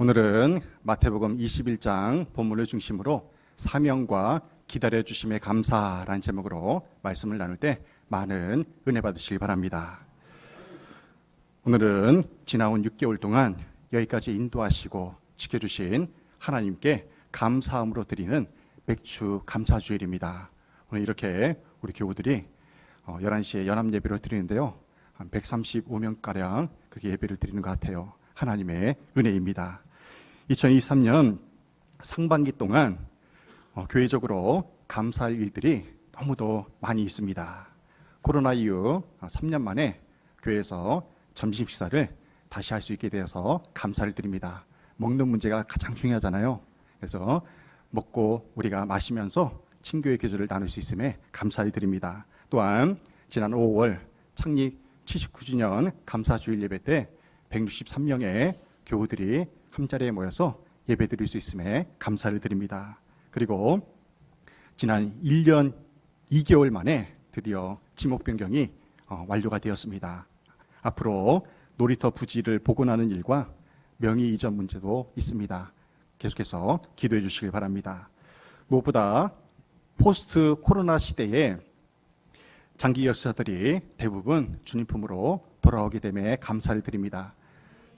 오늘은 마태복음 21장 본문을 중심으로 사명과 기다려주심의 감사라는 제목으로 말씀을 나눌 때 많은 은혜 받으시기 바랍니다. 오늘은 지나온 6개월 동안 여기까지 인도하시고 지켜주신 하나님께 감사함으로 드리는 맥주 감사주일입니다. 오늘 이렇게 우리 교우들이 11시에 연합예배를 드리는데요, 한 135명가량 그렇게 예배를 드리는 것 같아요. 하나님의 은혜입니다. 2023년 상반기 동안 교회적으로 감사할 일들이 너무도 많이 있습니다. 코로나 이후 3년 만에 교회에서 점심 식사를 다시 할 수 있게 되어서 감사를 드립니다. 먹는 문제가 가장 중요하잖아요. 그래서 먹고 우리가 마시면서 친교의 교제를 나눌 수 있음에 감사를 드립니다. 또한 지난 5월 창립 79주년 감사주일 예배 때 163명의 교우들이 한자리에 모여서 예배 드릴 수 있음에 감사를 드립니다. 그리고 지난 1년 2개월 만에 드디어 지목 변경이 완료가 되었습니다. 앞으로 놀이터 부지를 복원하는 일과 명의 이전 문제도 있습니다. 계속해서 기도해 주시길 바랍니다. 무엇보다 포스트 코로나 시대에 장기 역사들이 대부분 주님 품으로 돌아오게 됨에 감사를 드립니다.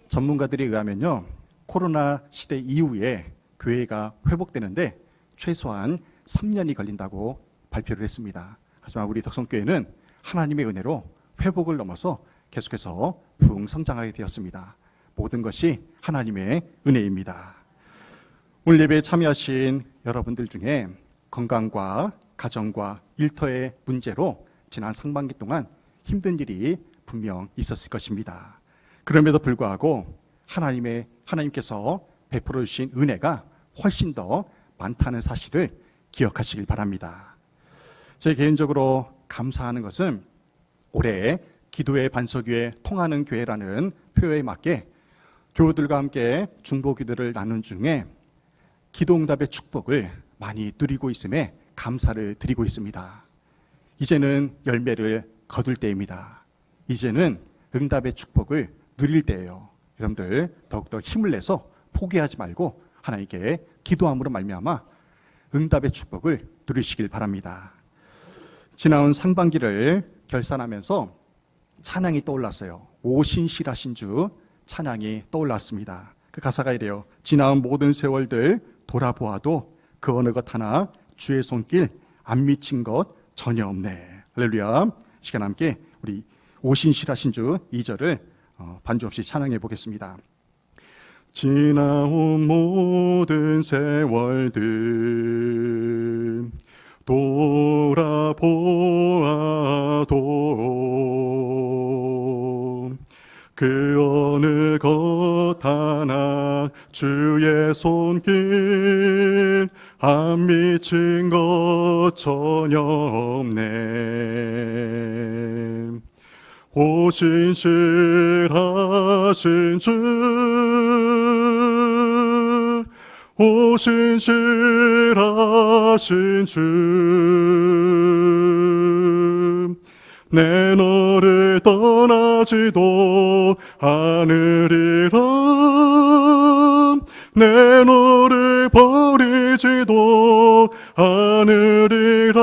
전문가들에 의하면요, 코로나 시대 이후에 교회가 회복되는데 최소한 3년이 걸린다고 발표를 했습니다. 하지만 우리 덕성교회는 하나님의 은혜로 회복을 넘어서 계속해서 부흥 성장하게 되었습니다. 모든 것이 하나님의 은혜입니다. 오늘 예배에 참여하신 여러분들 중에 건강과 가정과 일터의 문제로 지난 상반기 동안 힘든 일이 분명 있었을 것입니다. 그럼에도 불구하고 하나님께서 베풀어 주신 은혜가 훨씬 더 많다는 사실을 기억하시길 바랍니다. 제 개인적으로 감사하는 것은 올해 기도의 반석위에 통하는 교회라는 표어에 맞게 교우들과 함께 중보 기도를 나눈 중에 기도응답의 축복을 많이 누리고 있음에 감사를 드리고 있습니다. 이제는 열매를 거둘 때입니다. 이제는 응답의 축복을 누릴 때예요. 여러분들 더욱더 힘을 내서 포기하지 말고 하나님께 기도함으로 말미암아 응답의 축복을 누리시길 바랍니다. 지나온 상반기를 결산하면서 찬양이 떠올랐어요. 오신실하신 주 찬양이 떠올랐습니다. 그 가사가 이래요. 지나온 모든 세월들 돌아보아도 그 어느 것 하나 주의 손길 안 미친 것 전혀 없네. 할렐루야. 시간 함께 우리 오신실하신 주 2절을 반주 없이 찬양해 보겠습니다. 지나온 모든 세월들 돌아보아도 그 어느 것 하나 주의 손길 안 미친 것 전혀 없네. 오신실하신 주, 오신실하신 주, 내 너를 떠나지도 않으리라, 내 너를 버리지도 않으리라,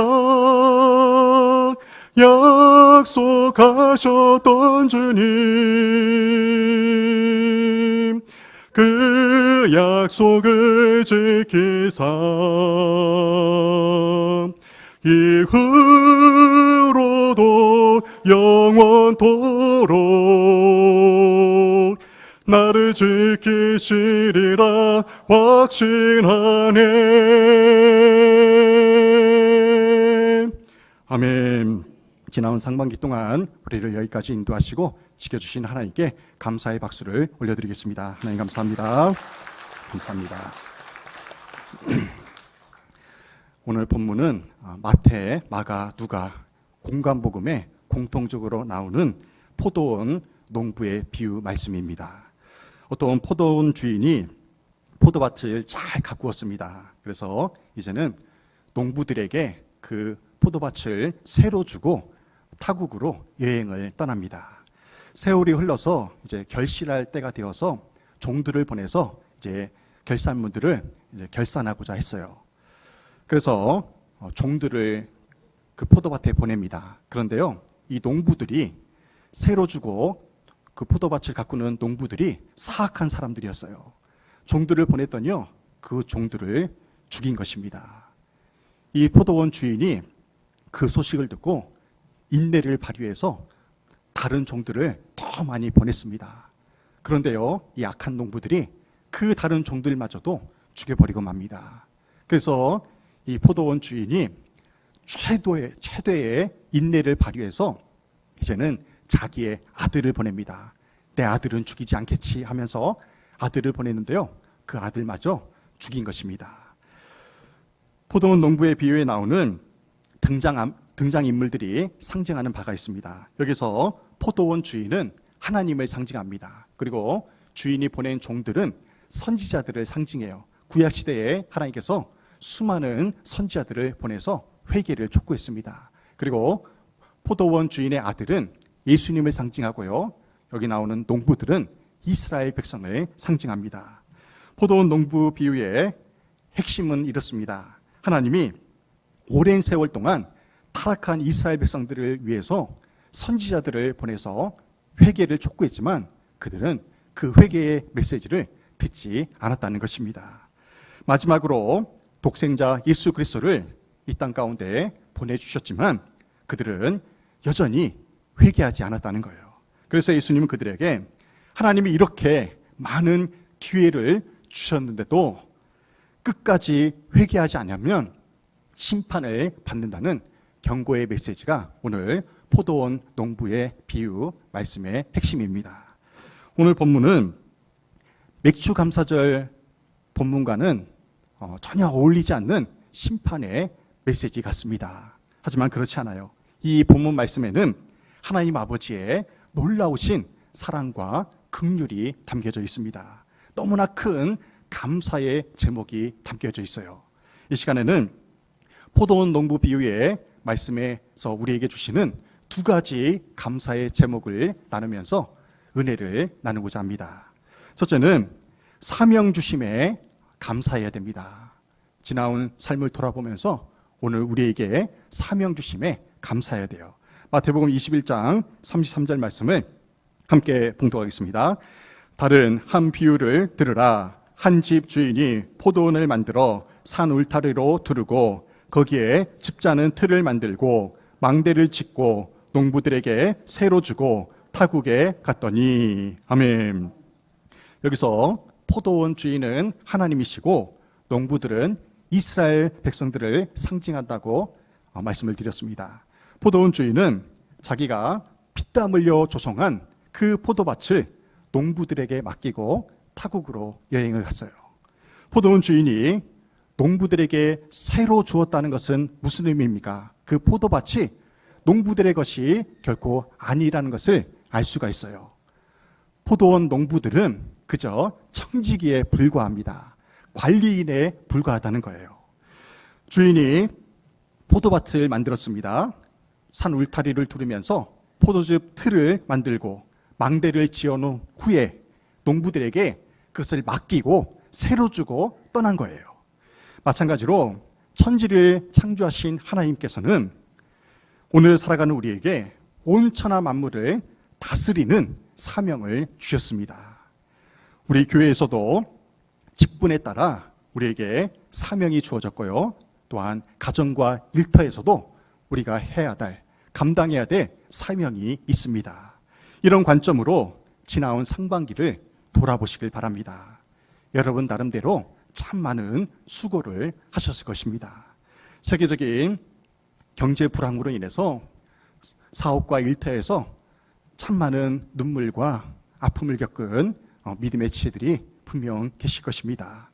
약속하셨던 주님, 그 약속을 지키사 이후로도 영원토록 나를 지키시리라 확신하네. 아멘. 지나온 상반기 동안 우리를 여기까지 인도하시고 지켜주신 하나님께 감사의 박수를 올려드리겠습니다. 하나님 감사합니다. 감사합니다. 오늘 본문은 마태, 마가, 누가 공관복음에 공통적으로 나오는 포도원 농부의 비유 말씀입니다. 어떤 포도원 주인이 포도밭을 잘 가꾸었습니다. 그래서 이제는 농부들에게 그 포도밭을 새로 주고 타국으로 여행을 떠납니다. 세월이 흘러서 이제 결실할 때가 되어서 종들을 보내서 이제 결산문들을 이제 결산하고자 했어요. 그래서 종들을 그 포도밭에 보냅니다. 그런데요, 이 농부들이 새로 주고 그 포도밭을 가꾸는 농부들이 사악한 사람들이었어요. 종들을 보냈더니요, 그 종들을 죽인 것입니다. 이 포도원 주인이 그 소식을 듣고 인내를 발휘해서 다른 종들을 더 많이 보냈습니다. 그런데요, 이 악한 농부들이 그 다른 종들마저도 죽여버리고 맙니다. 그래서 이 포도원 주인이 최대의 인내를 발휘해서 이제는 자기의 아들을 보냅니다. 내 아들은 죽이지 않겠지 하면서 아들을 보냈는데요, 그 아들마저 죽인 것입니다. 포도원 농부의 비유에 나오는 등장인물들이 상징하는 바가 있습니다. 여기서 포도원 주인은 하나님을 상징합니다. 그리고 주인이 보낸 종들은 선지자들을 상징해요. 구약시대에 하나님께서 수많은 선지자들을 보내서 회개를 촉구했습니다. 그리고 포도원 주인의 아들은 예수님을 상징하고요, 여기 나오는 농부들은 이스라엘 백성을 상징합니다. 포도원 농부 비유의 핵심은 이렇습니다. 하나님이 오랜 세월 동안 타락한 이스라엘 백성들을 위해서 선지자들을 보내서 회개를 촉구했지만 그들은 그 회개의 메시지를 듣지 않았다는 것입니다. 마지막으로 독생자 예수 그리스도를 이 땅 가운데 보내주셨지만 그들은 여전히 회개하지 않았다는 거예요. 그래서 예수님은 그들에게 하나님이 이렇게 많은 기회를 주셨는데도 끝까지 회개하지 않으면 심판을 받는다는 경고의 메시지가 오늘 포도원 농부의 비유 말씀의 핵심입니다. 오늘 본문은 맥주 감사절 본문과는 전혀 어울리지 않는 심판의 메시지 같습니다. 하지만 그렇지 않아요. 이 본문 말씀에는 하나님 아버지의 놀라우신 사랑과 긍휼이 담겨져 있습니다. 너무나 큰 감사의 제목이 담겨져 있어요. 이 시간에는 포도원 농부 비유의 말씀에서 우리에게 주시는 두 가지 감사의 제목을 나누면서 은혜를 나누고자 합니다. 첫째는 사명 주심에 감사해야 됩니다. 지나온 삶을 돌아보면서 오늘 우리에게 사명 주심에 감사해야 돼요. 마태복음 21장 33절 말씀을 함께 봉독하겠습니다. 다른 한 비유를 들으라. 한 집 주인이 포도원을 만들어 산 울타리로 두르고 거기에 집자는 틀을 만들고 망대를 짓고 농부들에게 새로 주고 타국에 갔더니. 아멘. 여기서 포도원 주인은 하나님이시고 농부들은 이스라엘 백성들을 상징한다고 말씀을 드렸습니다. 포도원 주인은 자기가 피땀 흘려 조성한 그 포도밭을 농부들에게 맡기고 타국으로 여행을 갔어요. 포도원 주인이 농부들에게 새로 주었다는 것은 무슨 의미입니까? 그 포도밭이 농부들의 것이 결코 아니라는 것을 알 수가 있어요. 포도원 농부들은 그저 청지기에 불과합니다. 관리인에 불과하다는 거예요. 주인이 포도밭을 만들었습니다. 산 울타리를 두르면서 포도즙 틀을 만들고 망대를 지어놓은 후에 농부들에게 그것을 맡기고 새로 주고 떠난 거예요. 마찬가지로 천지를 창조하신 하나님께서는 오늘 살아가는 우리에게 온 천하 만물을 다스리는 사명을 주셨습니다. 우리 교회에서도 직분에 따라 우리에게 사명이 주어졌고요. 또한 가정과 일터에서도 우리가 해야 될, 감당해야 될 사명이 있습니다. 이런 관점으로 지나온 상반기를 돌아보시길 바랍니다. 여러분 나름대로 참 많은 수고를 하셨을 것입니다. 세계적인 경제 불황으로 인해서 사업과 일터에서 참 많은 눈물과 아픔을 겪은 믿음의 지체들이 분명 계실 것입니다.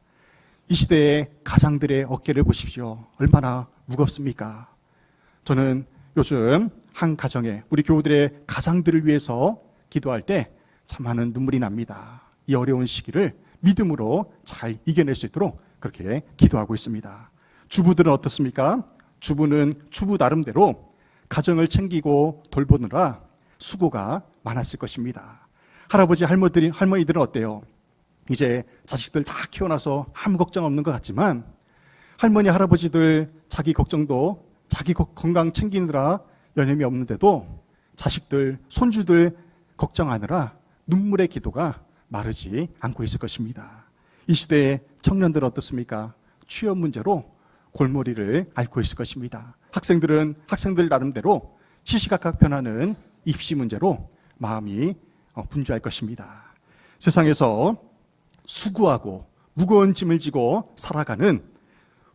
이 시대의 가장들의 어깨를 보십시오. 얼마나 무겁습니까? 저는 요즘 한 가정에 우리 교우들의 가장들을 위해서 기도할 때 참 많은 눈물이 납니다. 이 어려운 시기를 믿음으로 잘 이겨낼 수 있도록 그렇게 기도하고 있습니다. 주부들은 어떻습니까? 주부는 주부 나름대로 가정을 챙기고 돌보느라 수고가 많았을 것입니다. 할아버지 할머니들은 어때요? 이제 자식들 다 키워놔서 아무 걱정 없는 것 같지만 할머니, 할아버지들 자기 걱정도 자기 건강 챙기느라 여념이 없는데도 자식들, 손주들 걱정하느라 눈물의 기도가 마르지 않고 있을 것입니다. 이 시대의 청년들은 어떻습니까? 취업 문제로 골머리를 앓고 있을 것입니다. 학생들은 학생들 나름대로 시시각각 변하는 입시 문제로 마음이 분주할 것입니다. 세상에서 수고하고 무거운 짐을 지고 살아가는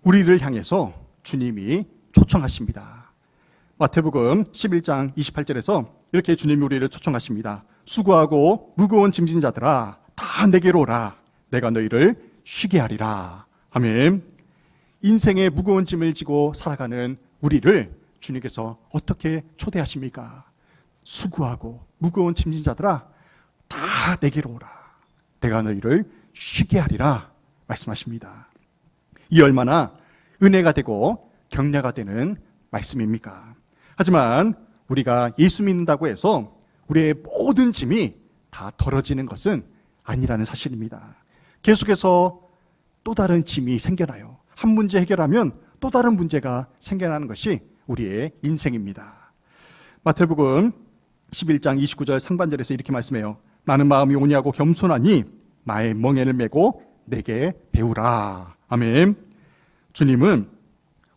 우리를 향해서 주님이 초청하십니다. 마태복음 11장 28절에서 이렇게 주님이 우리를 초청하십니다. 수고하고 무거운 짐진 자들아 다 내게로 오라. 내가 너희를 쉬게 하리라. 아멘. 인생의 무거운 짐을 지고 살아가는 우리를 주님께서 어떻게 초대하십니까? 수고하고 무거운 짐진 자들아 다 내게로 오라. 내가 너희를 쉬게 하리라 말씀하십니다. 이 얼마나 은혜가 되고 격려가 되는 말씀입니까? 하지만 우리가 예수 믿는다고 해서 우리의 모든 짐이 다 덜어지는 것은 아니라는 사실입니다. 계속해서 또 다른 짐이 생겨나요. 한 문제 해결하면 또 다른 문제가 생겨나는 것이 우리의 인생입니다. 마태복음 11장 29절 상반절에서 이렇게 말씀해요. 나는 마음이 온유하고 겸손하니 나의 멍에를 메고 내게 배우라. 아멘. 주님은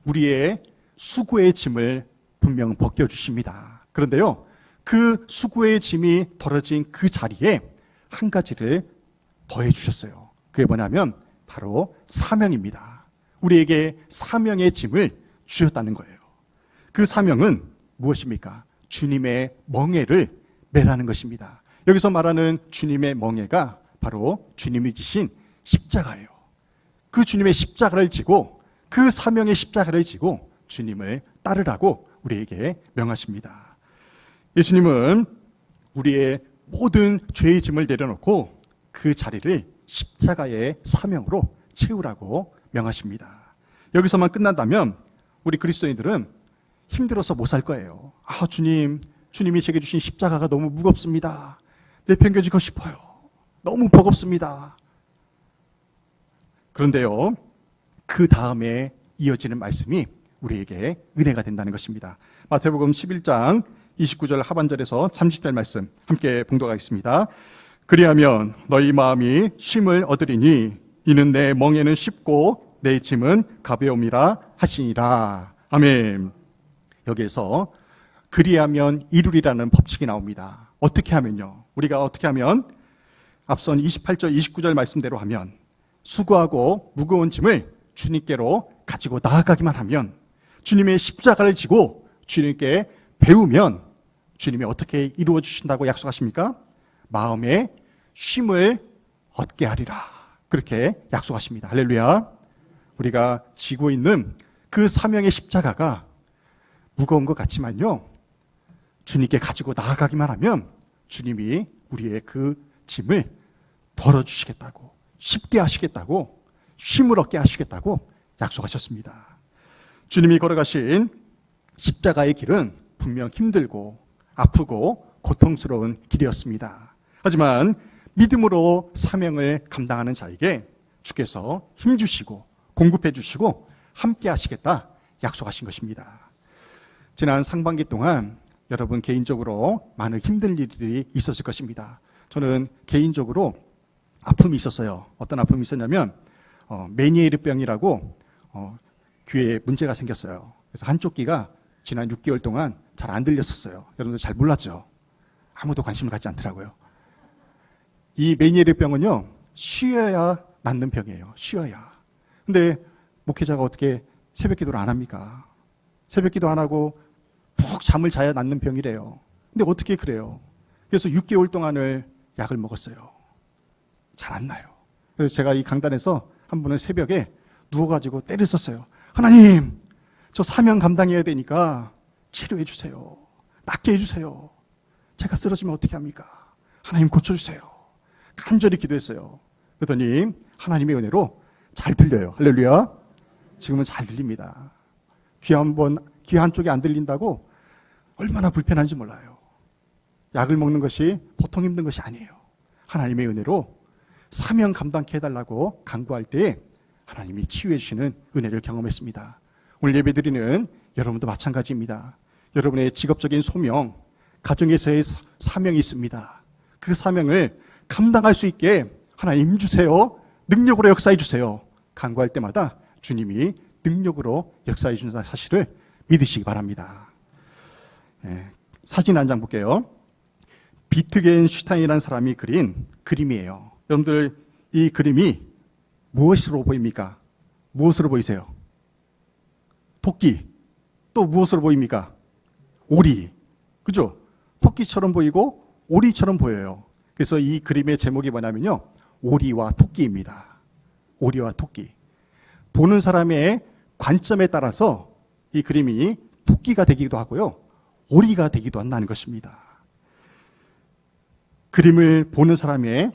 우리의 수고의 짐을 분명 벗겨주십니다. 그런데요, 그 수고의 짐이 덜어진 그 자리에 한 가지를 더해 주셨어요. 그게 뭐냐면 바로 사명입니다. 우리에게 사명의 짐을 주셨다는 거예요. 그 사명은 무엇입니까? 주님의 멍에를 매라는 것입니다. 여기서 말하는 주님의 멍에가 바로 주님이 지신 십자가예요. 그 주님의 십자가를 지고 그 사명의 십자가를 지고 주님을 따르라고 우리에게 명하십니다. 예수님은 우리의 모든 죄의 짐을 내려놓고 그 자리를 십자가의 사명으로 채우라고 명하십니다. 여기서만 끝난다면 우리 그리스도인들은 힘들어서 못 살 거예요. 아, 주님이 제게 주신 십자가가 너무 무겁습니다. 내팽겨지고 싶어요. 너무 버겁습니다. 그런데요, 그 다음에 이어지는 말씀이 우리에게 은혜가 된다는 것입니다. 마태복음 11장 29절 하반절에서 30절 말씀 함께 봉독하겠습니다. 그리하면 너희 마음이 쉼을 얻으리니 이는 내 멍에는 쉽고 내 짐은 가벼움이라 하시니라. 아멘. 여기에서 그리하면 이루리라는 법칙이 나옵니다. 어떻게 하면요? 우리가 어떻게 하면? 앞선 28절 29절 말씀대로 하면 수고하고 무거운 짐을 주님께로 가지고 나아가기만 하면, 주님의 십자가를 지고 주님께 배우면 주님이 어떻게 이루어 주신다고 약속하십니까? 마음에 쉼을 얻게 하리라. 그렇게 약속하십니다. 할렐루야. 우리가 지고 있는 그 사명의 십자가가 무거운 것 같지만요, 주님께 가지고 나아가기만 하면 주님이 우리의 그 짐을 덜어주시겠다고, 쉽게 하시겠다고, 쉼을 얻게 하시겠다고 약속하셨습니다. 주님이 걸어가신 십자가의 길은 분명 힘들고 아프고 고통스러운 길이었습니다. 하지만 믿음으로 사명을 감당하는 자에게 주께서 힘주시고 공급해 주시고 함께 하시겠다 약속하신 것입니다. 지난 상반기 동안 여러분 개인적으로 많은 힘든 일들이 있었을 것입니다. 저는 개인적으로 아픔이 있었어요. 어떤 아픔이 있었냐면 메니에르병이라고 귀에 문제가 생겼어요. 그래서 한쪽 귀가 지난 6개월 동안 잘 안 들렸었어요. 여러분들 잘 몰랐죠? 아무도 관심을 갖지 않더라고요. 이 메니에르병은요, 쉬어야 낫는 병이에요. 쉬어야. 근데 목회자가 어떻게 새벽 기도를 안 합니까? 새벽 기도 안 하고 푹 잠을 자야 낫는 병이래요. 근데 어떻게 그래요? 그래서 6개월 동안을 약을 먹었어요. 잘 안 나요. 그래서 제가 이 강단에서 한 번은 새벽에 누워가지고 때를 썼어요. 하나님, 저 사명 감당해야 되니까 치료해 주세요. 낫게 해주세요. 제가 쓰러지면 어떻게 합니까? 하나님 고쳐주세요. 간절히 기도했어요. 그랬더니 하나님의 은혜로 잘 들려요. 할렐루야. 지금은 잘 들립니다. 귀 한쪽이 안 들린다고 얼마나 불편한지 몰라요. 약을 먹는 것이 보통 힘든 것이 아니에요. 하나님의 은혜로 사명 감당케 해달라고 간구할 때 하나님이 치유해 주시는 은혜를 경험했습니다. 오늘 예배드리는 여러분도 마찬가지입니다. 여러분의 직업적인 소명, 가정에서의 사명이 있습니다. 그 사명을 감당할 수 있게 하나님 주세요. 능력으로 역사해 주세요. 간구할 때마다 주님이 능력으로 역사해 주는 사실을 믿으시기 바랍니다. 사진 한 장 볼게요. 비트겐슈타인이라는 사람이 그린 그림이에요. 여러분들 이 그림이 무엇으로 보입니까? 무엇으로 보이세요? 토끼. 또 무엇으로 보입니까? 오리. 그죠? 토끼처럼 보이고 오리처럼 보여요. 그래서 이 그림의 제목이 뭐냐면요, 오리와 토끼입니다. 오리와 토끼. 보는 사람의 관점에 따라서 이 그림이 토끼가 되기도 하고요, 오리가 되기도 한다는 것입니다. 그림을 보는 사람의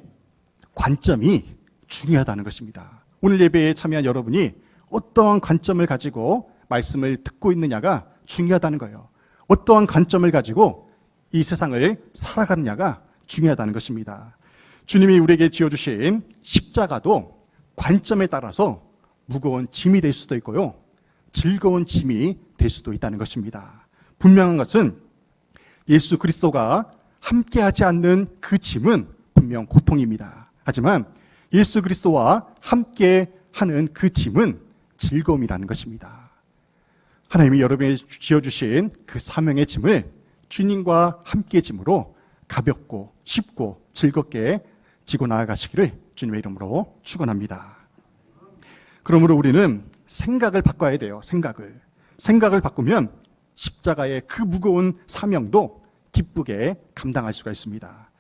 관점이 중요하다는 것입니다. 오늘 예배에 참여한 여러분이 어떠한 관점을 가지고 말씀을 듣고 있느냐가 중요하다는 거예요. 어떠한 관점을 가지고 이 세상을 살아가느냐가 중요하다는 것입니다. 주님이 우리에게 지어주신 십자가도 관점에 따라서 무거운 짐이 될 수도 있고요, 즐거운 짐이 될 수도 있다는 것입니다. 분명한 것은 예수 그리스도가 함께하지 않는 그 짐은 분명 고통입니다. 하지만 예수 그리스도와 함께하는 그 짐은 즐거움이라는 것입니다. 하나님이 여러분에게 지어주신 그 사명의 짐을 주님과 함께 짐으로 가볍고 쉽고 즐겁게 지고 나아가시기를 주님의 이름으로 축원합니다. 그러므로 우리는 생각을 바꿔야 돼요. 생각을 바꾸면 십자가의 그 무거운 사명도 기쁘게 감당할 수가 있습니다.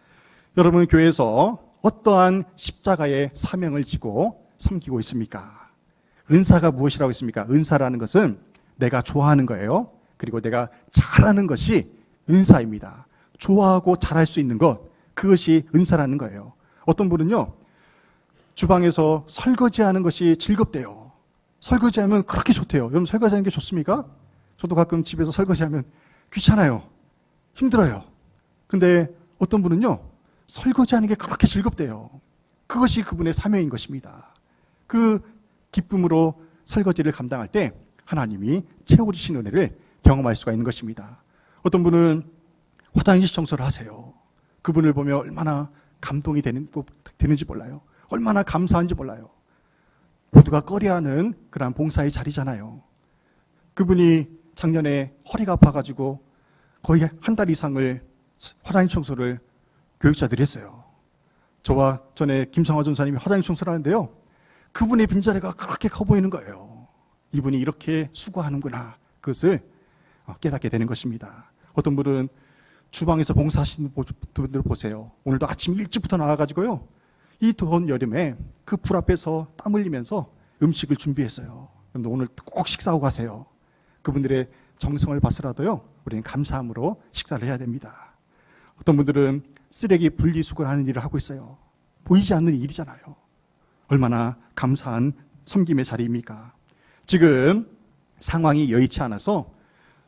여러분 교회에서 어떠한 십자가의 사명을 지고 섬기고 있습니까? 은사가 무엇이라고 했습니까? 은사라는 것은 내가 좋아하는 거예요. 그리고 내가 잘하는 것이 은사입니다. 좋아하고 잘할 수 있는 것, 그것이 은사라는 거예요. 어떤 분은요, 주방에서 설거지하는 것이 즐겁대요. 설거지하면 그렇게 좋대요. 여러분 설거지하는 게 좋습니까? 저도 가끔 집에서 설거지하면 귀찮아요. 힘들어요. 근데 어떤 분은요, 설거지하는 게 그렇게 즐겁대요. 그것이 그분의 사명인 것입니다. 그 기쁨으로 설거지를 감당할 때 하나님이 채워주신 은혜를 경험할 수가 있는 것입니다. 어떤 분은 화장실 청소를 하세요. 그분을 보면 얼마나 감동이 되는지 몰라요. 얼마나 감사한지 몰라요. 모두가 꺼려하는 그런 봉사의 자리잖아요. 그분이 작년에 허리가 아파가지고 거의 한 달 이상을 화장실 청소를 교육자들이 했어요. 저와 전에 김성화 전사님이 화장실 청소를 하는데요, 그분의 빈자리가 그렇게 커 보이는 거예요. 이분이 이렇게 수고하는구나, 그것을 깨닫게 되는 것입니다. 어떤 분은 주방에서 봉사하시는 분들 보세요. 오늘도 아침 일찍부터 나와가지고요, 이 더운 여름에 그 불 앞에서 땀 흘리면서 음식을 준비했어요. 그런데 오늘 꼭 식사하고 가세요. 그분들의 정성을 봐서라도요, 우리는 감사함으로 식사를 해야 됩니다. 어떤 분들은 쓰레기 분리수거하는 일을 하고 있어요. 보이지 않는 일이잖아요. 얼마나 감사한 섬김의 자리입니까? 지금 상황이 여의치 않아서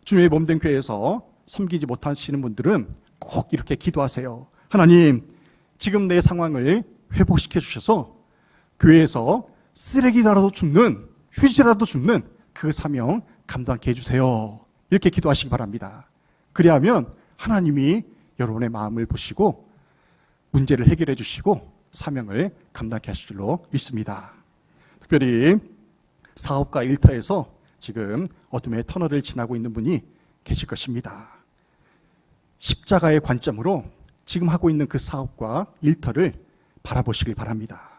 주님의 몸된 교회에서 섬기지 못하시는 분들은 꼭 이렇게 기도하세요. 하나님, 지금 내 상황을 회복시켜 주셔서 교회에서 쓰레기라도 줍는, 휴지라도 줍는 그 사명 감당케 해주세요. 이렇게 기도하시기 바랍니다. 그리하면 하나님이 여러분의 마음을 보시고 문제를 해결해 주시고 사명을 감당케 하실 줄로 믿습니다. 특별히 사업과 일터에서 지금 어둠의 터널을 지나고 있는 분이 계실 것입니다. 십자가의 관점으로 지금 하고 있는 그 사업과 일터를 바라보시길 바랍니다.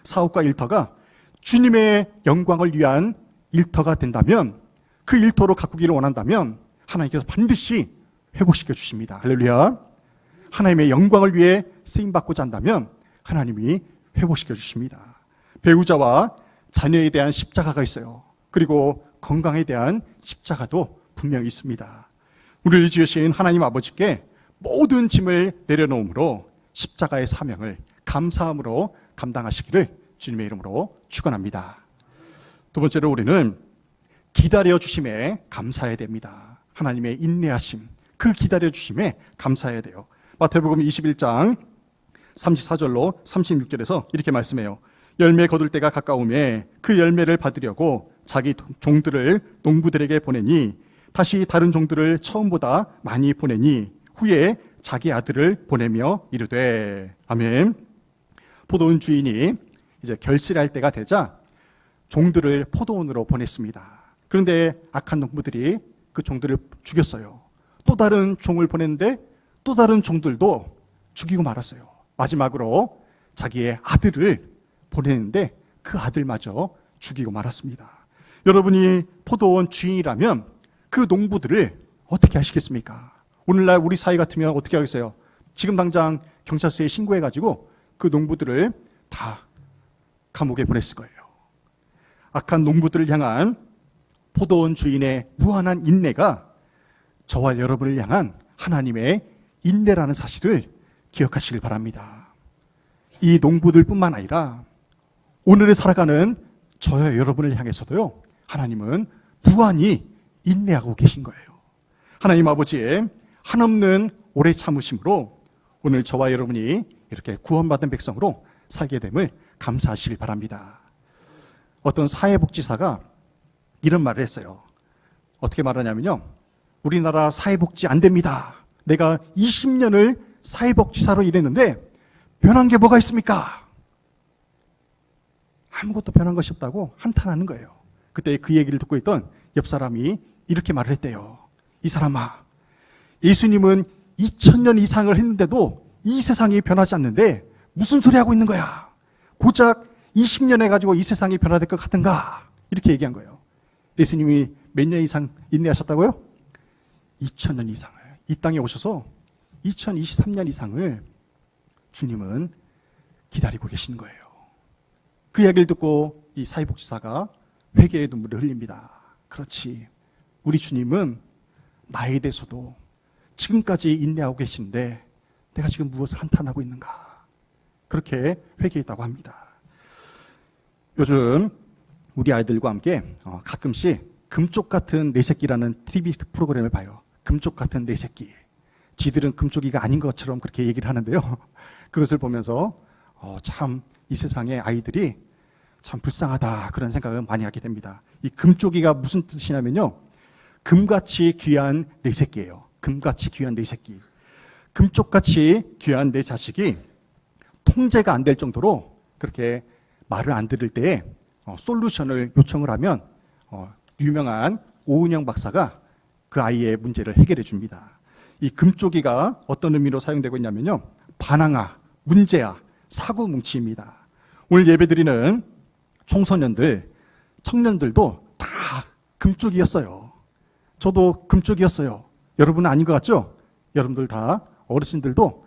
사업과 일터가 주님의 영광을 위한 일터가 된다면, 그 일터로 가꾸기를 원한다면 하나님께서 반드시 회복시켜 주십니다. 할렐루야. 하나님의 영광을 위해 쓰임받고자 한다면 하나님이 회복시켜 주십니다. 배우자와 자녀에 대한 십자가가 있어요. 그리고 건강에 대한 십자가도 분명히 있습니다. 우리를 지으신 하나님 아버지께 모든 짐을 내려놓음으로 십자가의 사명을 감사함으로 감당하시기를 주님의 이름으로 축원합니다. 두 번째로 우리는 기다려 주심에 감사해야 됩니다. 하나님의 인내하심, 그 기다려 주심에 감사해야 돼요. 마태복음 21장 34절로 36절에서 이렇게 말씀해요. 열매 거둘 때가 가까우매 그 열매를 받으려고 자기 종들을 농부들에게 보내니 다시 다른 종들을 처음보다 많이 보내니 후에 자기 아들을 보내며 이르되. 아멘. 포도원 주인이 이제 결실할 때가 되자 종들을 포도원으로 보냈습니다. 그런데 악한 농부들이 그 종들을 죽였어요. 또 다른 종을 보냈는데 또 다른 종들도 죽이고 말았어요. 마지막으로 자기의 아들을 보내는데 그 아들마저 죽이고 말았습니다. 여러분이 포도원 주인이라면 그 농부들을 어떻게 하시겠습니까? 오늘날 우리 사회 같으면 어떻게 하겠어요? 지금 당장 경찰서에 신고해가지고 그 농부들을 다 감옥에 보냈을 거예요. 악한 농부들을 향한 포도원 주인의 무한한 인내가 저와 여러분을 향한 하나님의 인내라는 사실을 기억하시길 바랍니다. 이 농부들뿐만 아니라 오늘을 살아가는 저와 여러분을 향해서도요, 하나님은 무한히 인내하고 계신 거예요. 하나님 아버지의 한없는 오래 참으심으로 오늘 저와 여러분이 이렇게 구원받은 백성으로 살게 됨을 감사하시길 바랍니다. 어떤 사회복지사가 이런 말을 했어요. 어떻게 말하냐면요, 우리나라 사회복지 안 됩니다. 내가 20년을 사회복지사로 일했는데 변한 게 뭐가 있습니까? 아무것도 변한 것이 없다고 한탄하는 거예요. 그때 그 얘기를 듣고 있던 옆 사람이 이렇게 말을 했대요. 이 사람아, 예수님은 2000년 이상을 했는데도 이 세상이 변하지 않는데 무슨 소리 하고 있는 거야? 고작 20년 해가지고 이 세상이 변화될 것 같은가? 이렇게 얘기한 거예요. 예수님이 몇 년 이상 인내하셨다고요? 2000년 이상을. 이 땅에 오셔서 2023년 이상을 주님은 기다리고 계신 거예요. 그 이야기를 듣고 이 사회복지사가 회개의 눈물을 흘립니다. 그렇지, 우리 주님은 나에 대해서도 지금까지 인내하고 계신데 내가 지금 무엇을 한탄하고 있는가? 그렇게 회개했다고 합니다. 요즘 우리 아이들과 함께 가끔씩 금쪽 같은 내 새끼라는 TV 프로그램을 봐요. 금쪽 같은 내 새끼. 지들은 금쪽이가 아닌 것처럼 그렇게 얘기를 하는데요. 그것을 보면서 참 이 세상의 아이들이 참 불쌍하다, 그런 생각을 많이 하게 됩니다. 이 금쪽이가 무슨 뜻이냐면요, 금같이 귀한 내 새끼예요. 금같이 귀한 내 새끼. 금쪽같이 귀한 내 자식이 통제가 안 될 정도로 그렇게 말을 안 들을 때에 솔루션을 요청을 하면 유명한 오은영 박사가 그 아이의 문제를 해결해 줍니다. 이 금쪽이가 어떤 의미로 사용되고 있냐면요, 반항아, 문제야, 사고 뭉치입니다. 오늘 예배드리는 청소년들, 청년들도 다 금쪽이었어요. 저도 금쪽이었어요. 여러분은 아닌 것 같죠? 여러분들 다, 어르신들도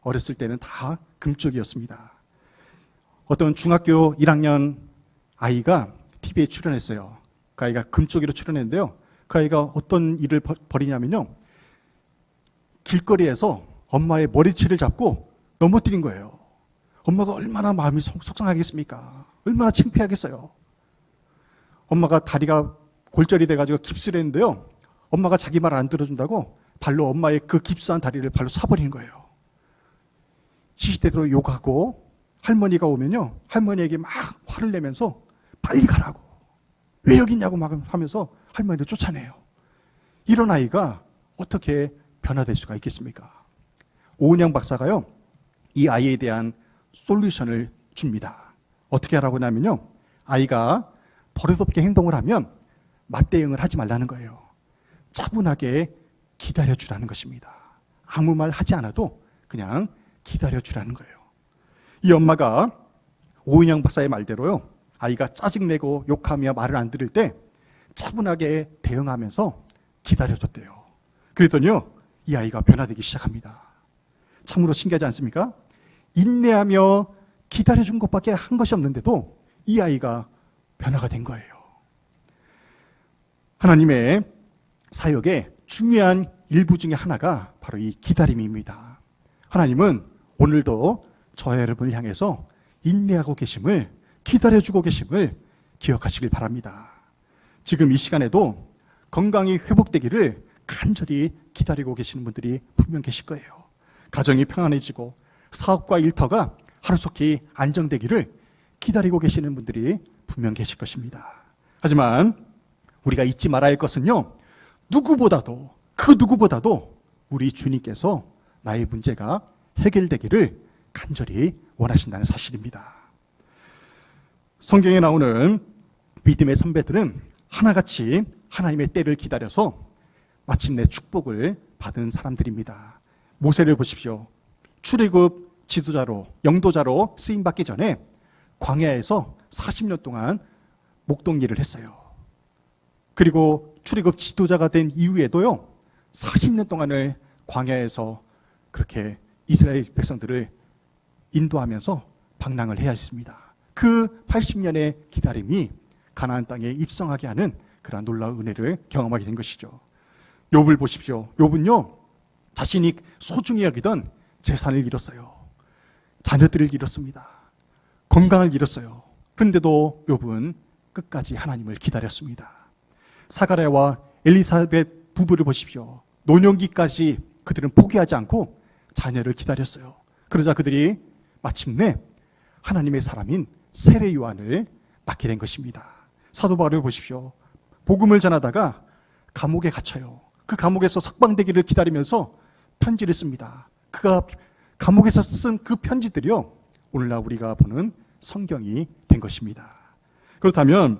어렸을 때는 다 금쪽이었습니다. 어떤 중학교 1학년 아이가 TV에 출연했어요. 그 아이가 금쪽이로 출연했는데요, 그 아이가 어떤 일을 벌이냐면요, 길거리에서 엄마의 머리채를 잡고 넘어뜨린 거예요. 엄마가 얼마나 마음이 속상하겠습니까? 얼마나 창피하겠어요. 엄마가 다리가 골절이 돼가지고 깁스를 했는데요, 엄마가 자기 말 안 들어준다고 발로 엄마의 그 깁스한 다리를 발로 차버리는 거예요. 시시때대로 욕하고, 할머니가 오면요, 할머니에게 막 화를 내면서 빨리 가라고, 왜 여기 있냐고 막 하면서 할머니를 쫓아내요. 이런 아이가 어떻게 변화될 수가 있겠습니까? 오은영 박사가요, 이 아이에 대한 솔루션을 줍니다. 어떻게 하라고 하냐면요, 아이가 버릇없게 행동을 하면 맞대응을 하지 말라는 거예요. 차분하게 기다려주라는 것입니다. 아무 말 하지 않아도 그냥 기다려주라는 거예요. 이 엄마가 오은영 박사의 말대로요, 아이가 짜증내고 욕하며 말을 안 들을 때 차분하게 대응하면서 기다려줬대요. 그랬더니요, 이 아이가 변화되기 시작합니다. 참으로 신기하지 않습니까? 인내하며 기다려준 것밖에 한 것이 없는데도 이 아이가 변화가 된 거예요. 하나님의 사역의 중요한 일부 중에 하나가 바로 이 기다림입니다. 하나님은 오늘도 저와 여러분을 향해서 인내하고 계심을, 기다려주고 계심을 기억하시길 바랍니다. 지금 이 시간에도 건강이 회복되기를 간절히 기다리고 계시는 분들이 분명 계실 거예요. 가정이 평안해지고 사업과 일터가 하루속히 안정되기를 기다리고 계시는 분들이 분명 계실 것입니다. 하지만 우리가 잊지 말아야 할 것은요, 누구보다도, 그 누구보다도 우리 주님께서 나의 문제가 해결되기를 간절히 원하신다는 사실입니다. 성경에 나오는 믿음의 선배들은 하나같이 하나님의 때를 기다려서 마침내 축복을 받은 사람들입니다. 모세를 보십시오. 출애굽 지도자로, 영도자로 쓰임받기 전에 광야에서 40년 동안 목동일을 했어요. 그리고 출애굽 지도자가 된 이후에도요, 40년 동안을 광야에서 그렇게 이스라엘 백성들을 인도하면서 방랑을 해야 했습니다. 그 80년의 기다림이 가나안 땅에 입성하게 하는 그러한 놀라운 은혜를 경험하게 된 것이죠. 욥을 보십시오. 욥은요, 자신이 소중히 여기던 재산을 잃었어요. 자녀들을 잃었습니다. 건강을 잃었어요. 그런데도 욥은 끝까지 하나님을 기다렸습니다. 사가랴와 엘리사벳 부부를 보십시오. 노년기까지 그들은 포기하지 않고 자녀를 기다렸어요. 그러자 그들이 마침내 하나님의 사람인 세례 요한을 낳게 된 것입니다. 사도 바울을 보십시오. 복음을 전하다가 감옥에 갇혀요. 그 감옥에서 석방되기를 기다리면서 편지를 씁니다. 그가 감옥에서 쓴 그 편지들이요, 오늘날 우리가 보는 성경이 된 것입니다. 그렇다면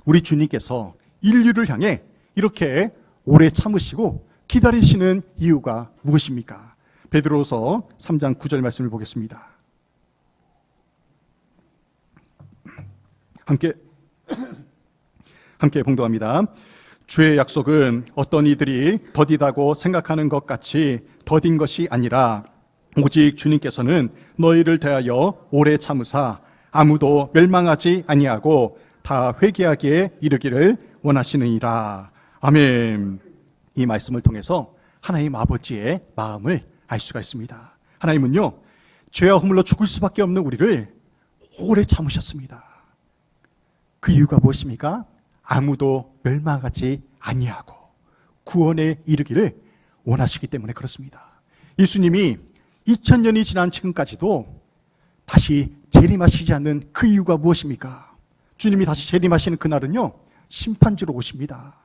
우리 주님께서 인류를 향해 이렇게 오래 참으시고 기다리시는 이유가 무엇입니까? 베드로서 3장 9절 말씀을 보겠습니다. 함께 봉독합니다. 주의 약속은 어떤 이들이 더디다고 생각하는 것 같이 더딘 것이 아니라 오직 주님께서는 너희를 대하여 오래 참으사 아무도 멸망하지 아니하고 다 회개하기에 이르기를 원하시느니라. 아멘. 이 말씀을 통해서 하나님 아버지의 마음을 알 수가 있습니다. 하나님은요, 죄와 허물로 죽을 수밖에 없는 우리를 오래 참으셨습니다. 그 이유가 무엇입니까? 아무도 멸망하지 아니하고 구원에 이르기를 원하시기 때문에 그렇습니다. 예수님이 2000년이 지난 지금까지도 다시 재림하시지 않는 그 이유가 무엇입니까? 주님이 다시 재림하시는 그날은요, 심판주로 오십니다.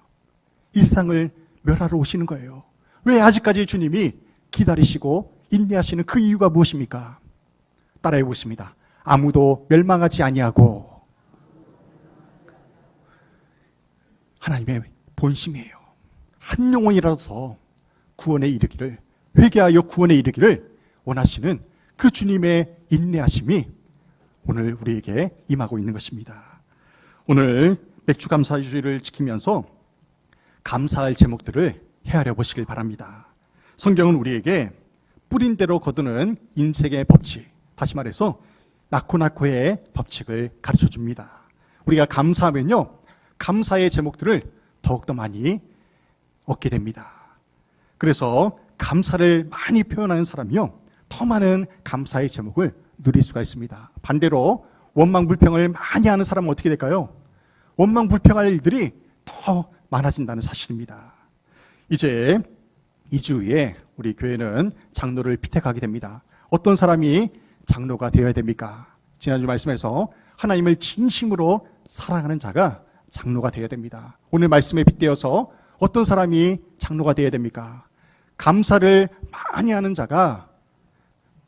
이 세상을 멸하러 오시는 거예요. 왜 아직까지 주님이 기다리시고 인내하시는 그 이유가 무엇입니까? 따라해 보겠습니다. 아무도 멸망하지 아니하고. 하나님의 본심이에요. 한 영혼이라도 더 구원에 이르기를, 회개하여 구원에 이르기를 원하시는 그 주님의 인내하심이 오늘 우리에게 임하고 있는 것입니다. 오늘 맥주 감사주의를 지키면서 감사할 제목들을 헤아려 보시길 바랍니다. 성경은 우리에게 뿌린 대로 거두는 인생의 법칙, 다시 말해서 나코나코의 법칙을 가르쳐 줍니다. 우리가 감사하면요, 감사의 제목들을 더욱더 많이 얻게 됩니다. 그래서 감사를 많이 표현하는 사람이요, 더 많은 감사의 제목을 누릴 수가 있습니다. 반대로 원망불평을 많이 하는 사람은 어떻게 될까요? 원망불평할 일들이 더 많아진다는 사실입니다. 이제 2주 후에 우리 교회는 장로를 피택하게 됩니다. 어떤 사람이 장로가 되어야 됩니까? 지난주 말씀에서 하나님을 진심으로 사랑하는 자가 장로가 되어야 됩니다. 오늘 말씀에 빗대어서 어떤 사람이 장로가 되어야 됩니까? 감사를 많이 하는 자가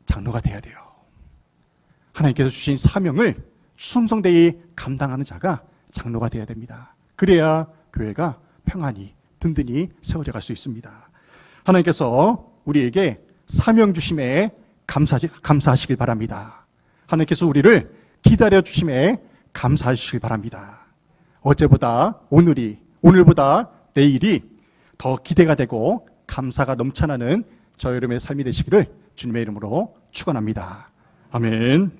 장로가 되어야 돼요. 하나님께서 주신 사명을 충성되이 감당하는 자가 장로가 되어야 됩니다. 그래야 교회가 평안히 든든히 세워져 갈 수 있습니다. 하나님께서 우리에게 사명 주심에 감사하시길 바랍니다. 하나님께서 우리를 기다려 주심에 감사하시길 바랍니다. 어제보다 오늘보다 내일이 더 기대가 되고 감사가 넘쳐나는 저 여러분의 삶이 되시기를 주님의 이름으로 축원합니다. 아멘.